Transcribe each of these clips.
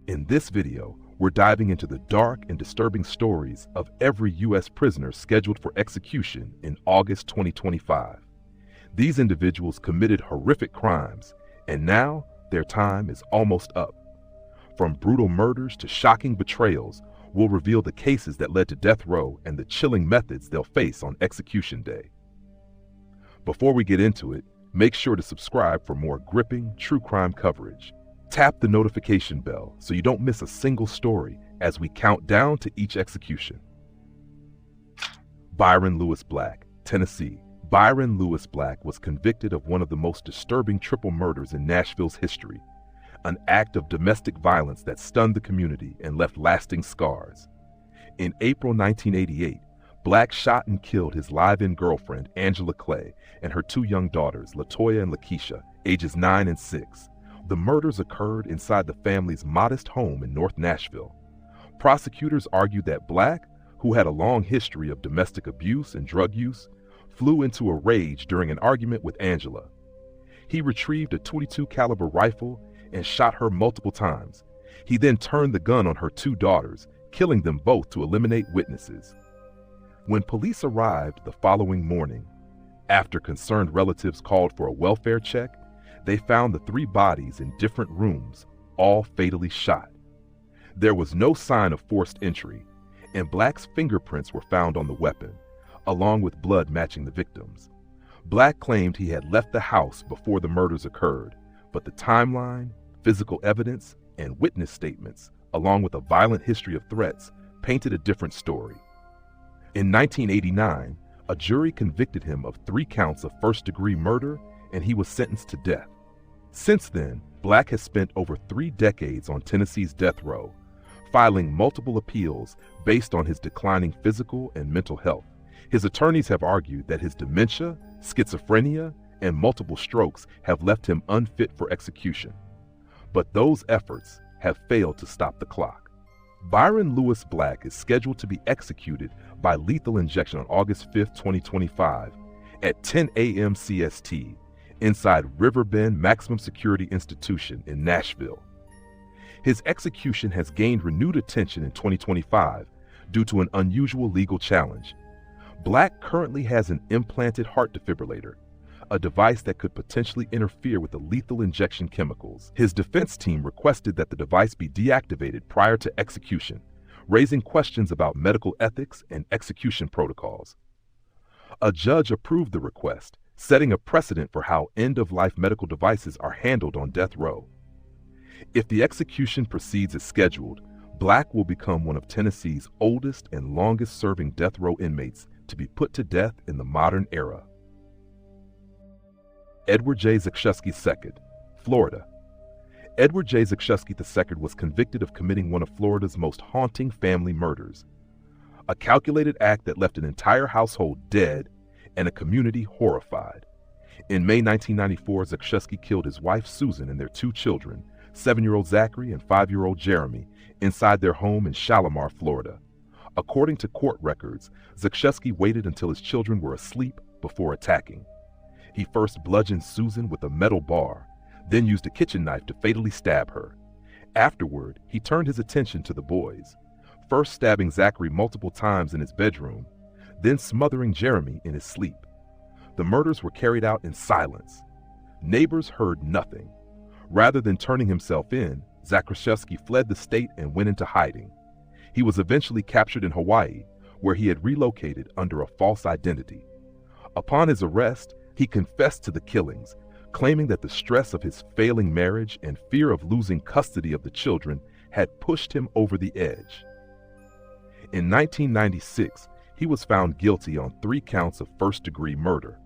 In this video, we're diving into the dark and disturbing stories of every U.S. prisoner scheduled for execution in August 2025. These individuals committed horrific crimes, and now their time is almost up. From brutal murders to shocking betrayals, we'll reveal the cases that led to death row and the chilling methods they'll face on execution day. Before we get into it, make sure to subscribe for more gripping, true crime coverage. Tap the notification bell so you don't miss a single story as we count down to each execution. Byron Lewis Black, Tennessee. Byron Lewis Black was convicted of one of the most disturbing triple murders in Nashville's history, an act of domestic violence that stunned the community and left lasting scars. In April 1988, Black shot and killed his live-in girlfriend, Angela Clay, and her two young daughters, LaToya and Lakeisha, ages 9 and 6. The murders occurred inside the family's modest home in North Nashville. Prosecutors argued that Black, who had a long history of domestic abuse and drug use, flew into a rage during an argument with Angela. He retrieved a .22 caliber rifle and shot her multiple times. He then turned the gun on her two daughters, killing them both to eliminate witnesses. When police arrived the following morning, after concerned relatives called for a welfare check, they found the three bodies in different rooms, all fatally shot. There was no sign of forced entry, and Black's fingerprints were found on the weapon, along with blood matching the victims. Black claimed he had left the house before the murders occurred, but the timeline, physical evidence, and witness statements, along with a violent history of threats, painted a different story. In 1989, a jury convicted him of 3 counts of first-degree murder, and he was sentenced to death. Since then, Black has spent over 3 decades on Tennessee's death row, filing multiple appeals based on his declining physical and mental health. His attorneys have argued that his dementia, schizophrenia, and multiple strokes have left him unfit for execution. But those efforts have failed to stop the clock. Byron Lewis Black is scheduled to be executed by lethal injection on August 5, 2025 at 10 a.m. CST inside Riverbend Maximum Security Institution in Nashville. His execution has gained renewed attention in 2025 due to an unusual legal challenge. Black currently has an implanted heart defibrillator, a device that could potentially interfere with the lethal injection chemicals. His defense team requested that the device be deactivated prior to execution, raising questions about medical ethics and execution protocols. A judge approved the request, setting a precedent for how end-of-life medical devices are handled on death row. If the execution proceeds as scheduled, Black will become one of Tennessee's oldest and longest-serving death row inmates to be put to death in the modern era. Edward J Zaksheski II, Florida. Edward J Zaksheski II was convicted of committing one of Florida's most haunting family murders, a calculated act that left an entire household dead and a community horrified. In May 1994, Zaksheski killed his wife Susan and their 2 children, 7-year-old Zachary and 5-year-old Jeremy, inside their home in Shalimar, Florida. According to court records, Zaksheski waited until his children were asleep before attacking. He first bludgeoned Susan with a metal bar, then used a kitchen knife to fatally stab her. Afterward, he turned his attention to the boys, first stabbing Zachary multiple times in his bedroom, then smothering Jeremy in his sleep. The murders were carried out in silence. Neighbors heard nothing. Rather than turning himself in, Zaksheski fled the state and went into hiding. He was eventually captured in Hawaii, where he had relocated under a false identity. Upon his arrest, he confessed to the killings, claiming that the stress of his failing marriage and fear of losing custody of the children had pushed him over the edge. In 1996, he was found guilty on 3 counts of first-degree murder.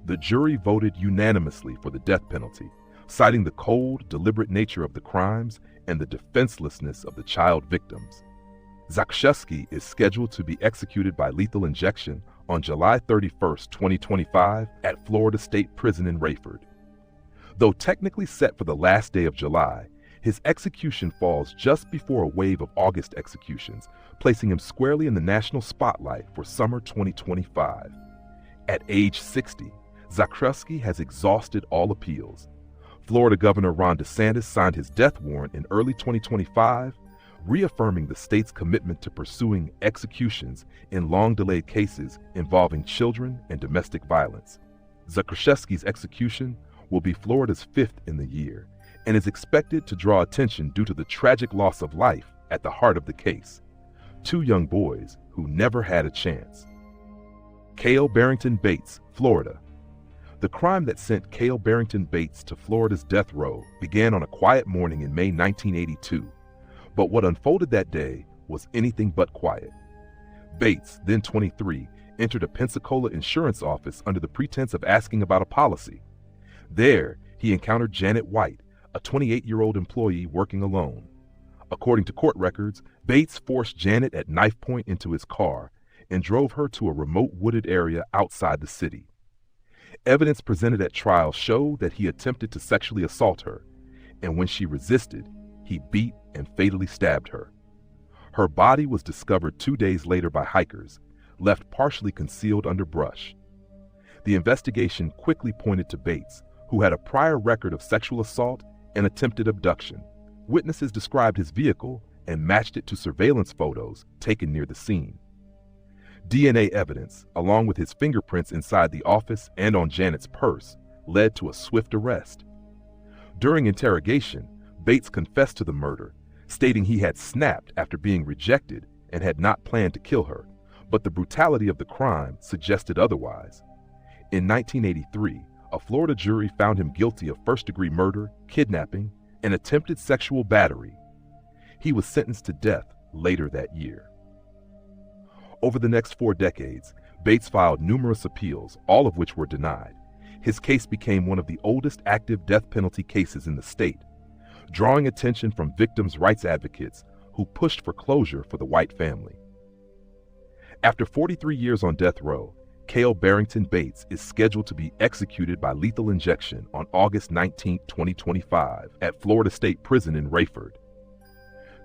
The jury voted unanimously for the death penalty, citing the cold, deliberate nature of the crimes and the defenselessness of the child victims. Zaksheski is scheduled to be executed by lethal injection on July 31, 2025 at Florida State Prison in Rayford. Though technically set for the last day of July, his execution falls just before a wave of August executions, placing him squarely in the national spotlight for summer 2025. At age 60, Zaksheski has exhausted all appeals. Florida Governor Ron DeSantis signed his death warrant in early 2025, reaffirming the state's commitment to pursuing executions in long-delayed cases involving children and domestic violence. Zaksheski's execution will be Florida's 5th in the year and is expected to draw attention due to the tragic loss of life at the heart of the case: 2 young boys who never had a chance. Kale Barrington Bates, Florida. The crime that sent Kale Barrington Bates to Florida's death row began on a quiet morning in May 1982, but what unfolded that day was anything but quiet. Bates, then 23, entered a Pensacola insurance office under the pretense of asking about a policy. There, he encountered Janet White, a 28-year-old employee working alone. According to court records, Bates forced Janet at knife point into his car and drove her to a remote wooded area outside the city. Evidence presented at trial showed that he attempted to sexually assault her, and when she resisted, he beat and fatally stabbed her. Her body was discovered 2 days later by hikers, left partially concealed under brush. The investigation quickly pointed to Bates, who had a prior record of sexual assault and attempted abduction. Witnesses described his vehicle and matched it to surveillance photos taken near the scene. DNA evidence, along with his fingerprints inside the office and on Janet's purse, led to a swift arrest. During interrogation, Bates confessed to the murder, stating he had snapped after being rejected and had not planned to kill her, but the brutality of the crime suggested otherwise. In 1983, a Florida jury found him guilty of first-degree murder, kidnapping, and attempted sexual battery. He was sentenced to death later that year. Over the next 4 decades, Bates filed numerous appeals, all of which were denied. His case became one of the oldest active death penalty cases in the state, drawing attention from victims' rights advocates who pushed for closure for the White family. After 43 years on death row, Kale Barrington Bates is scheduled to be executed by lethal injection on August 19, 2025, at Florida State Prison in Rayford.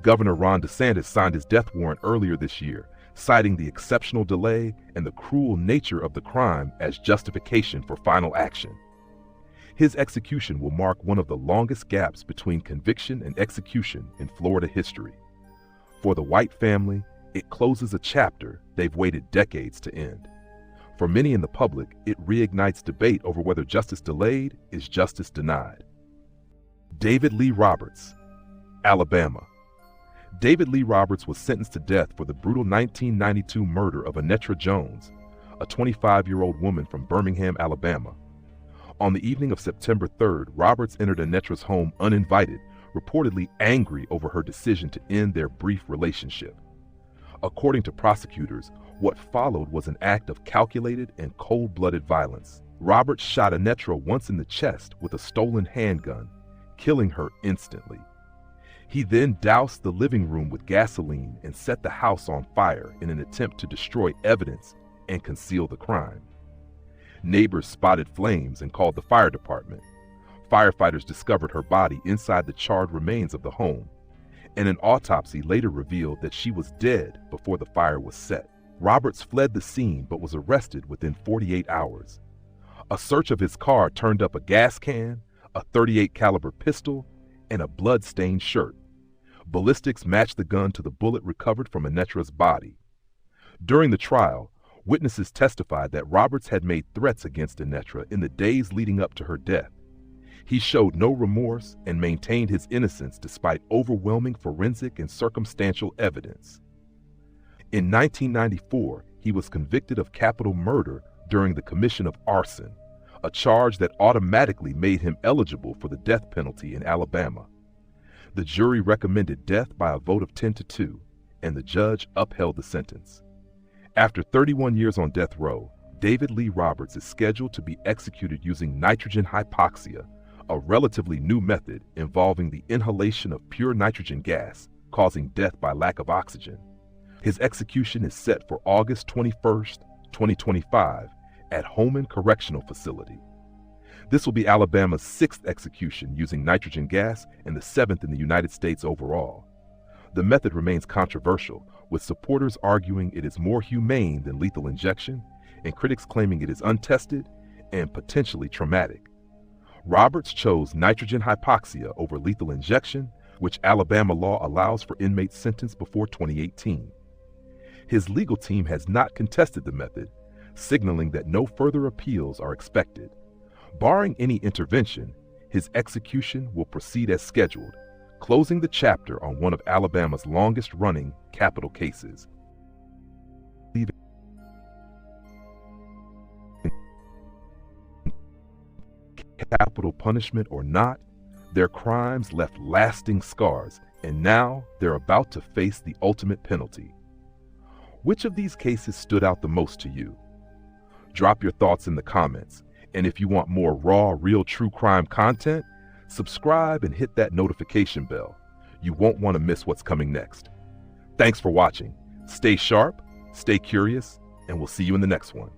Governor Ron DeSantis signed his death warrant earlier this year, citing the exceptional delay and the cruel nature of the crime as justification for final action. His execution will mark one of the longest gaps between conviction and execution in Florida history. For the White family, it closes a chapter they've waited decades to end. For many in the public, it reignites debate over whether justice delayed is justice denied. David Lee Roberts, Alabama. David Lee Roberts was sentenced to death for the brutal 1992 murder of Anetra Jones, a 25-year-old woman from Birmingham, Alabama. On the evening of September 3rd, Roberts entered Anetra's home uninvited, reportedly angry over her decision to end their brief relationship. According to prosecutors, what followed was an act of calculated and cold-blooded violence. Roberts shot Anetra once in the chest with a stolen handgun, killing her instantly. He then doused the living room with gasoline and set the house on fire in an attempt to destroy evidence and conceal the crime. Neighbors spotted flames and called the fire department. Firefighters discovered her body inside the charred remains of the home, and an autopsy later revealed that she was dead before the fire was set. Roberts fled the scene but was arrested within 48 hours. A search of his car turned up a gas can, a .38 caliber pistol, and a blood-stained shirt. Ballistics matched the gun to the bullet recovered from Anetra's body. During the trial, witnesses testified that Roberts had made threats against Anetra in the days leading up to her death. He showed no remorse and maintained his innocence despite overwhelming forensic and circumstantial evidence. In 1994, he was convicted of capital murder during the commission of arson, a charge that automatically made him eligible for the death penalty in Alabama. The jury recommended death by a vote of 10-2, and the judge upheld the sentence. After 31 years on death row, David Lee Roberts is scheduled to be executed using nitrogen hypoxia, a relatively new method involving the inhalation of pure nitrogen gas, causing death by lack of oxygen. His execution is set for August 21st, 2025, at Holman Correctional Facility. This will be Alabama's 6th execution using nitrogen gas and the 7th in the United States overall. The method remains controversial, with supporters arguing it is more humane than lethal injection, and critics claiming it is untested and potentially traumatic. Roberts chose nitrogen hypoxia over lethal injection, which Alabama law allows for inmates sentenced before 2018. His legal team has not contested the method, signaling that no further appeals are expected. Barring any intervention, his execution will proceed as scheduled, closing the chapter on one of Alabama's longest-running capital cases. Capital punishment or not, their crimes left lasting scars, and now they're about to face the ultimate penalty. Which of these cases stood out the most to you? Drop your thoughts in the comments, and if you want more raw, real true crime content, subscribe and hit that notification bell. You won't want to miss what's coming next. Thanks for watching. Stay sharp, stay curious, and we'll see you in the next one.